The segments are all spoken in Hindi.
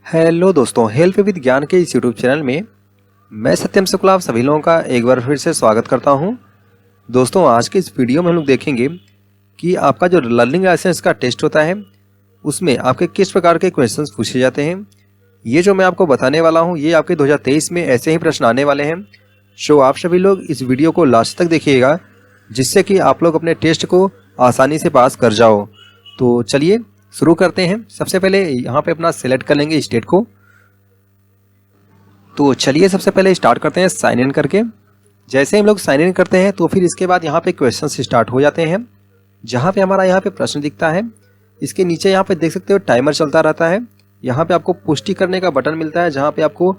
हेलो दोस्तों, हेल्प विद ज्ञान के इस यूट्यूब चैनल में मैं सत्यम शुक्ला आप सभी लोगों का एक बार फिर से स्वागत करता हूं। दोस्तों, आज के इस वीडियो में हम लोग देखेंगे कि आपका जो लर्निंग लाइसेंस का टेस्ट होता है उसमें आपके किस प्रकार के क्वेश्चंस पूछे जाते हैं। ये जो मैं आपको बताने वाला हूँ ये आपके 2023 में ऐसे ही प्रश्न आने वाले हैं। सो आप सभी लोग इस वीडियो को लास्ट तक देखिएगा जिससे कि आप लोग अपने टेस्ट को आसानी से पास कर जाओ। तो चलिए शुरू करते हैं। सबसे पहले यहाँ पे अपना सिलेक्ट कर लेंगे स्टेट को। तो चलिए सबसे पहले स्टार्ट करते हैं साइन इन करके। जैसे हम लोग साइन इन करते हैं तो फिर इसके बाद यहाँ पे क्वेश्चन स्टार्ट हो जाते हैं। जहाँ पे हमारा यहाँ पे प्रश्न दिखता है इसके नीचे यहाँ पे देख सकते हो टाइमर चलता रहता है। यहाँ पे आपको पुष्टि करने का बटन मिलता है जहाँ पे आपको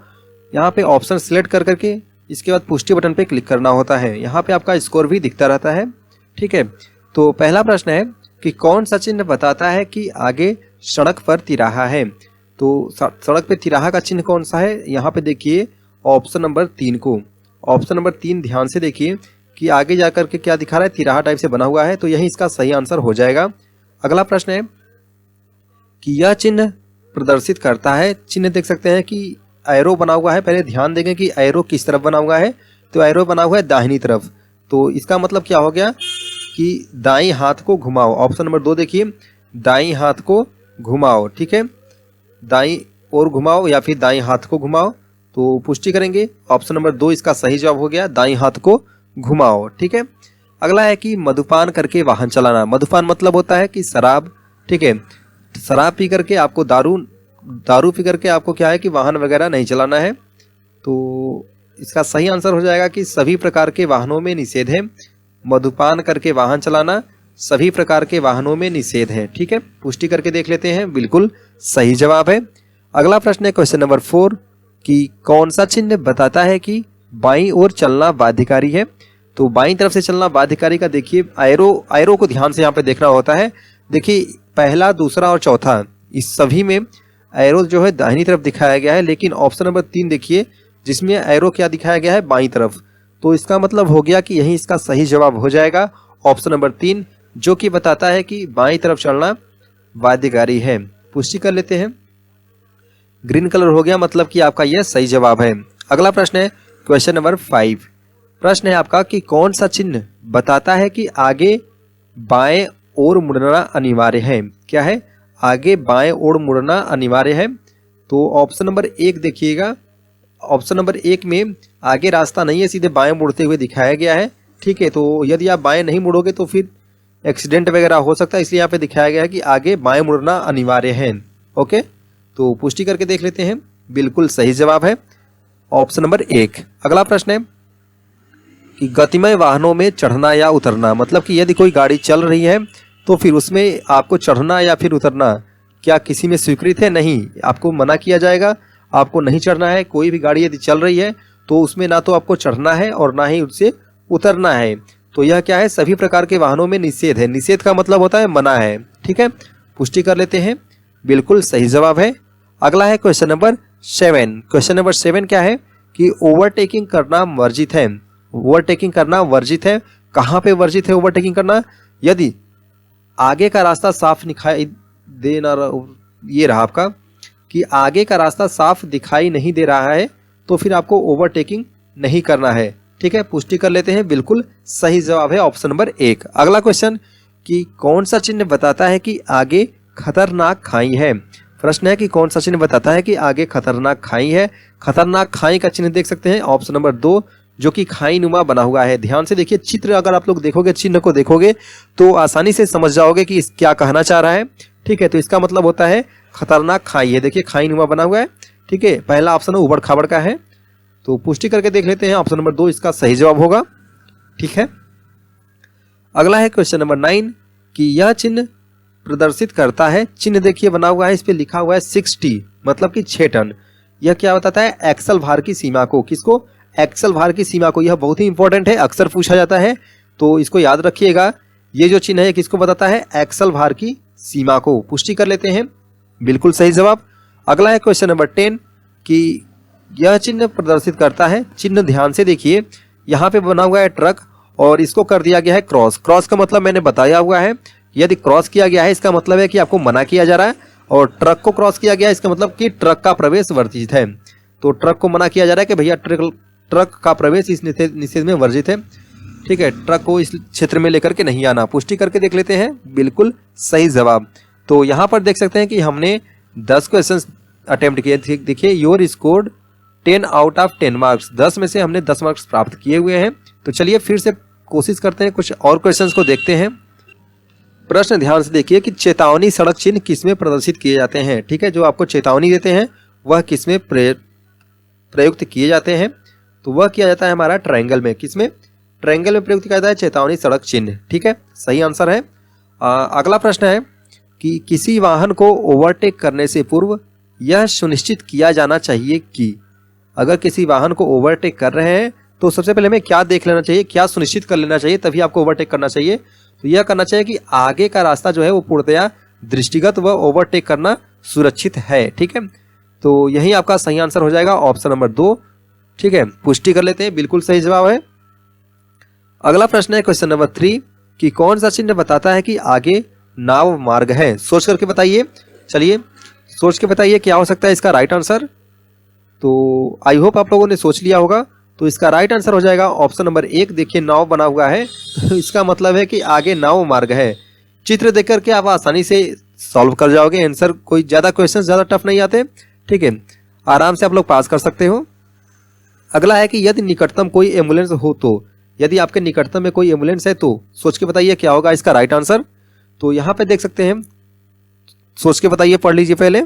यहाँ पे ऑप्शन सिलेक्ट कर करके इसके बाद पुष्टि बटन पे क्लिक करना होता है। यहाँ पे आपका स्कोर भी दिखता रहता है। ठीक है, तो पहला प्रश्न है कि कौन सा चिन्ह बताता है कि आगे सड़क पर तिराहा है। तो सड़क पे तिराहा का चिन्ह कौन सा है, यहाँ पे देखिए ऑप्शन नंबर 3 को। ऑप्शन नंबर 3 ध्यान से देखिए कि आगे जाकर के क्या दिखा रहा है, तिराहा टाइप से बना हुआ है, तो यही इसका सही आंसर हो जाएगा। अगला प्रश्न है कि यह चिन्ह प्रदर्शित करता है। चिन्ह देख सकते हैं कि एरो बना हुआ है। पहले ध्यान देंगे कि एरो किस तरफ बना हुआ है, तो एरो बना हुआ है दाहिनी तरफ। तो इसका मतलब क्या हो गया कि दाईं हाथ को घुमाओ। ऑप्शन नंबर 2 देखिए, दाईं हाथ को घुमाओ। ठीक है, दाईं ओर घुमाओ या फिर दाईं हाथ को घुमाओ। तो पुष्टि करेंगे, ऑप्शन नंबर 2 इसका सही जवाब हो गया, दाईं हाथ को घुमाओ। ठीक है, अगला है कि मधुपान करके वाहन चलाना। मधुपान मतलब होता है कि शराब। ठीक है, शराब पी करके आपको दारू पी करके आपको क्या है कि वाहन वगैरह नहीं चलाना है। तो इसका सही आंसर हो जाएगा कि सभी प्रकार के वाहनों में निषेध है। मधुपान करके वाहन चलाना सभी प्रकार के वाहनों में निषेध है। ठीक है, पुष्टि करके देख लेते हैं, बिल्कुल सही जवाब है। अगला प्रश्न है क्वेश्चन नंबर 4 कि कौन सा चिन्ह बताता है कि बाईं ओर चलना बाध्यकारी है। तो बाईं तरफ से चलना बाध्यकारी का देखिए एरो को ध्यान से यहाँ पे देखना होता है। देखिए पहला, दूसरा और चौथा इस सभी में एरो जो है दाहिनी तरफ दिखाया गया है, लेकिन ऑप्शन नंबर 3 देखिए जिसमें एरो क्या दिखाया गया है, बाईं तरफ। तो इसका मतलब हो गया कि यही इसका सही जवाब हो जाएगा, ऑप्शन नंबर 3, जो कि बताता है कि बाईं तरफ चलना बाध्यकारी है। पुष्टि कर लेते हैं, ग्रीन कलर हो गया, मतलब कि आपका यह सही जवाब है। अगला प्रश्न है क्वेश्चन नंबर 5। प्रश्न है आपका कि कौन सा चिन्ह बताता है कि आगे बाएं ओर मुड़ना अनिवार्य है। क्या है, आगे बाएं ओर मुड़ना अनिवार्य है। तो ऑप्शन नंबर 1 देखिएगा, ऑप्शन नंबर 1 में आगे रास्ता नहीं है, सीधे बाएं मुड़ते हुए दिखाया गया है। ठीक है, तो यदि आप बाएं नहीं मुड़ोगे तो फिर एक्सीडेंट वगैरह हो सकता है, इसलिए यहाँ पे दिखाया गया है कि आगे बाएं मुड़ना अनिवार्य है। ओके, तो पुष्टि करके देख लेते हैं, बिल्कुल सही जवाब है, ऑप्शन नंबर 1। अगला प्रश्न है कि गतिमय वाहनों में चढ़ना या उतरना। मतलब कि यदि कोई गाड़ी चल रही है तो फिर उसमें आपको चढ़ना या फिर उतरना क्या किसी में स्वीकृत है? नहीं, आपको मना किया जाएगा, आपको नहीं चढ़ना है। कोई भी गाड़ी यदि चल रही है तो उसमें ना तो आपको चढ़ना है और ना ही उससे उतरना है। तो यह क्या है, सभी प्रकार के वाहनों में निषेध है। निषेध का मतलब होता है मना है। ठीक है, पुष्टि कर लेते हैं, बिल्कुल सही जवाब है। अगला है क्वेश्चन नंबर 7। क्वेश्चन नंबर 7 क्या है कि ओवरटेकिंग करना वर्जित है। ओवरटेकिंग करना वर्जित है। कहाँ पे वर्जित है ओवरटेकिंग करना? यदि आगे का रास्ता साफ दिखाई दे ना, ये रहा आपका कि आगे का रास्ता साफ दिखाई नहीं दे रहा है तो फिर आपको ओवरटेकिंग नहीं करना है। ठीक है, पुष्टि कर लेते हैं, बिल्कुल सही जवाब है, ऑप्शन नंबर 1। अगला क्वेश्चन कि कौन सा चिन्ह बताता है कि आगे खतरनाक खाई है। प्रश्न है कि कौन सा चिन्ह बताता है कि आगे खतरनाक खाई है। खतरनाक खाई का चिन्ह देख सकते हैं, ऑप्शन नंबर 2, जो कि खाई नुमा बना हुआ है। ध्यान से देखिए, चित्र अगर आप लोग देखोगे, चिन्ह को देखोगे तो आसानी से समझ जाओगे कि क्या कहना चाह रहा है। ठीक है, तो इसका मतलब होता है खतरनाक खाई है। देखिए खाई नुमा बना हुआ है। ठीक है, पहला ऑप्शन उबड़ खाबड़ का है। तो पुष्टि करके देख लेते हैं, ऑप्शन नंबर 2 इसका सही जवाब होगा। ठीक है, अगला है क्वेश्चन नंबर 9 कि यह चिन्ह प्रदर्शित करता है। चिन्ह देखिए बना हुआ है, इस पे लिखा हुआ है 60, मतलब कि 6 टन। यह क्या बताता है, एक्सल भार की सीमा को। किसको? एक्सल भार की सीमा को। यह बहुत ही इंपॉर्टेंट है, अक्सर पूछा जाता है, तो इसको याद रखिएगा। ये जो चिन्ह है किसको बताता है, एक्सल भार की सीमा को। पुष्टि कर लेते हैं, बिल्कुल सही जवाब। अगला है क्वेश्चन नंबर 10 कि यह चिन्ह प्रदर्शित करता है। चिन्ह ध्यान से देखिए, यहाँ पे बना हुआ है ट्रक और इसको कर दिया गया है क्रॉस। क्रॉस का मतलब मैंने बताया हुआ है, यदि क्रॉस किया गया है इसका मतलब है कि आपको मना किया जा रहा है। और ट्रक को क्रॉस किया गया, इसका मतलब कि ट्रक का प्रवेश वर्जित है। तो ट्रक को मना किया जा रहा है कि भैया ट्रक का प्रवेश इस निषेध में वर्जित है। ठीक है, ट्रक को इस क्षेत्र में लेकर के नहीं आना। पुष्टि करके देख लेते हैं, बिल्कुल सही जवाब। तो यहाँ पर देख सकते हैं कि हमने 10 क्वेश्चन अटेम्प्ट किए। देखिए your scored 10 out of 10 marks, 10 में से हमने 10 मार्क्स प्राप्त किए हुए हैं। तो चलिए फिर से कोशिश करते हैं, कुछ और क्वेश्चंस को देखते हैं। प्रश्न ध्यान से देखिए कि चेतावनी सड़क चिन्ह किसमें प्रदर्शित किए जाते हैं। ठीक है, जो आपको चेतावनी देते हैं वह किसमें प्रयुक्त किए जाते हैं, तो वह किया जाता है हमारा ट्रायंगल में। किसमें? ट्रायंगल में प्रयुक्त किया जाता है चेतावनी सड़क चिन्ह। ठीक है, सही आंसर है। अगला प्रश्न है कि किसी वाहन को ओवरटेक करने से पूर्व यह सुनिश्चित किया जाना चाहिए कि, अगर किसी वाहन को ओवरटेक कर रहे हैं तो सबसे पहले हमें क्या देख लेना चाहिए, क्या सुनिश्चित कर लेना चाहिए, तभी आपको ओवरटेक करना चाहिए। तो यह करना चाहिए कि आगे का रास्ता जो है वो पूर्णतया दृष्टिगत व ओवरटेक करना सुरक्षित है। ठीक है, तो यही आपका सही आंसर हो जाएगा, ऑप्शन नंबर 2। ठीक है, पुष्टि कर लेते हैं, बिल्कुल सही जवाब है। अगला प्रश्न है क्वेश्चन नंबर 3 कि कौन सा चिन्ह बताता है कि आगे नाव मार्ग है। सोच करके बताइए, चलिए सोच के बताइए क्या हो सकता है इसका राइट आंसर। तो आई होप आप लोगों ने सोच लिया होगा। तो इसका राइट आंसर हो जाएगा ऑप्शन नंबर 1। देखिए नाव बना हुआ है, तो इसका मतलब है कि आगे नाव मार्ग है। चित्र देख करके आप आसानी से सॉल्व कर जाओगे आंसर, कोई ज़्यादा क्वेश्चन ज़्यादा टफ नहीं आते। ठीक है, आराम से आप लोग पास कर सकते हो। अगला है कि यदि निकटतम कोई एम्बुलेंस हो तो, यदि आपके निकटतम में कोई एम्बुलेंस है तो सोच के बताइए क्या होगा इसका राइट आंसर। तो यहाँ पे देख सकते हैं, सोच के बताइए, पढ़ लीजिए पहले।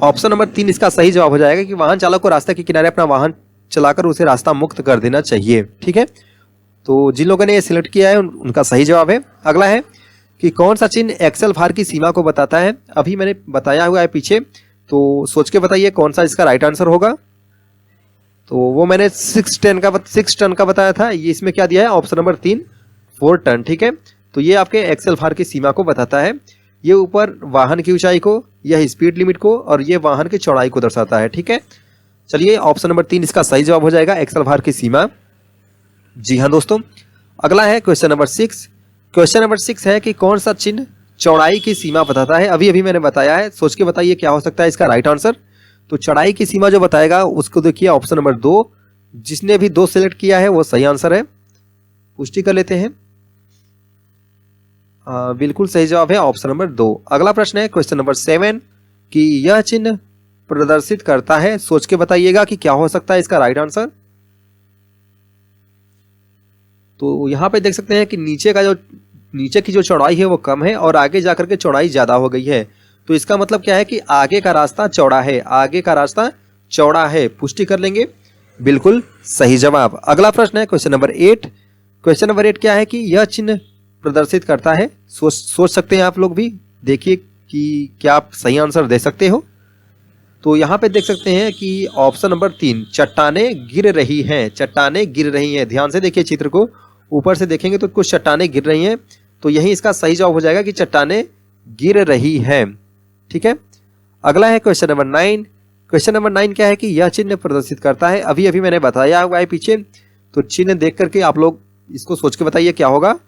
ऑप्शन नंबर 3 इसका सही जवाब हो जाएगा कि वाहन चालक को रास्ते के किनारे अपना वाहन चलाकर उसे रास्ता मुक्त कर देना चाहिए। ठीक है, तो जिन लोगों ने ये सिलेक्ट किया है उनका सही जवाब है। अगला है कि कौन सा चिन्ह एक्सेल भार की सीमा को बताता है। अभी मैंने बताया हुआ है पीछे, तो सोच के बताइए कौन सा इसका राइट आंसर होगा। तो वो मैंने 6 टन का बताया था, ये इसमें क्या दिया है ऑप्शन नंबर 3 4 टन। ठीक है, तो ये आपके एक्सेल भार की सीमा को बताता है। ये ऊपर वाहन की ऊंचाई को, यह स्पीड लिमिट को, और ये वाहन की चौड़ाई को दर्शाता है। ठीक है, चलिए ऑप्शन नंबर 3 इसका सही जवाब हो जाएगा, एक्सेल भार की सीमा। जी हाँ दोस्तों, अगला है क्वेश्चन नंबर 6। क्वेश्चन नंबर 6 है कि कौन सा चिन्ह चौड़ाई की सीमा बताता है। अभी मैंने बताया है, सोच के बताइए क्या हो सकता है इसका राइट आंसर। तो चौड़ाई की सीमा जो बताएगा उसको देखिए ऑप्शन नंबर 2। जिसने भी 2 सिलेक्ट किया है वो सही आंसर है, पुष्टि कर लेते हैं। बिल्कुल सही जवाब है ऑप्शन नंबर 2। अगला प्रश्न है क्वेश्चन नंबर 7 कि यह चिन्ह प्रदर्शित करता है। सोच के बताइएगा कि क्या हो सकता है इसका राइट आंसर। तो यहाँ पे देख सकते हैं कि नीचे की जो चौड़ाई है वो कम है और आगे जाकर के चौड़ाई ज्यादा हो गई है। तो इसका मतलब क्या है कि आगे का रास्ता चौड़ा है, आगे का रास्ता चौड़ा है, पुष्टि कर लेंगे, बिल्कुल सही जवाब। अगला प्रश्न है क्वेश्चन नंबर 8। क्वेश्चन नंबर 8 क्या है कि यह चिन्ह प्रदर्शित करता है। सोच सकते हैं आप लोग भी, देखिए कि क्या आप सही आंसर दे सकते हो। तो यहाँ पे देख सकते हैं कि ऑप्शन नंबर 3 चट्टानें गिर रही हैं, चट्टानें गिर रही हैं। ध्यान से देखिए चित्र को, ऊपर से देखेंगे तो कुछ चट्टानें गिर रही हैं, तो यही इसका सही जवाब हो जाएगा कि चट्टानें गिर रही हैं। ठीक है, अगला है क्वेश्चन नंबर 9। क्वेश्चन नंबर 9 क्या है कि यह चिन्ह प्रदर्शित करता है। अभी मैंने बताया हुआ है पीछे, तो चिन्ह देख करके आप लोग इसको सोच के बताइए क्या होगा।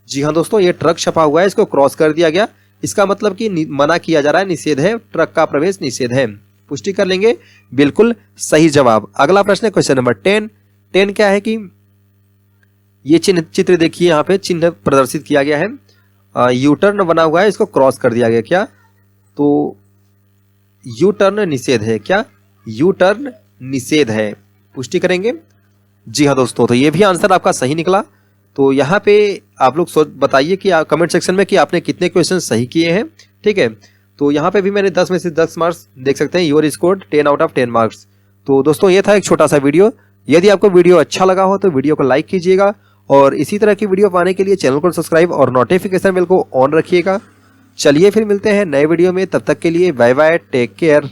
जी हाँ दोस्तों, ये ट्रक छपा हुआ है, इसको क्रॉस कर दिया गया, इसका मतलब कि मना किया जा रहा है, निषेध है, ट्रक का प्रवेश निषेध है, पुष्टि कर लेंगे, बिल्कुल सही जवाब। अगला प्रश्न है क्वेश्चन नंबर 10 क्या है कि ये चित्र देखिए, यहाँ पे चिन्ह प्रदर्शित किया गया है, यू टर्न बना हुआ है, इसको क्रॉस कर दिया गया। क्या? तो यू टर्न निषेध है। क्या? यू टर्न निषेध है, पुष्टि करेंगे। जी हाँ दोस्तों, तो ये भी आंसर आपका सही निकला। तो यहाँ पे आप लोग बताइए कि कमेंट सेक्शन में कि आपने कितने क्वेश्चन सही किए हैं। ठीक है, तो यहाँ पे भी मैंने 10 में से 10 मार्क्स देख सकते हैं, your scored 10 out of 10 marks. तो दोस्तों ये था एक छोटा सा वीडियो। यदि आपको वीडियो अच्छा लगा हो तो वीडियो को लाइक कीजिएगा और इसी तरह की वीडियो पाने के लिए चैनल को सब्सक्राइब और नोटिफिकेशन बेल को ऑन रखिएगा। चलिए फिर मिलते हैं नए वीडियो में, तब तक के लिए बाय बाय, टेक केयर।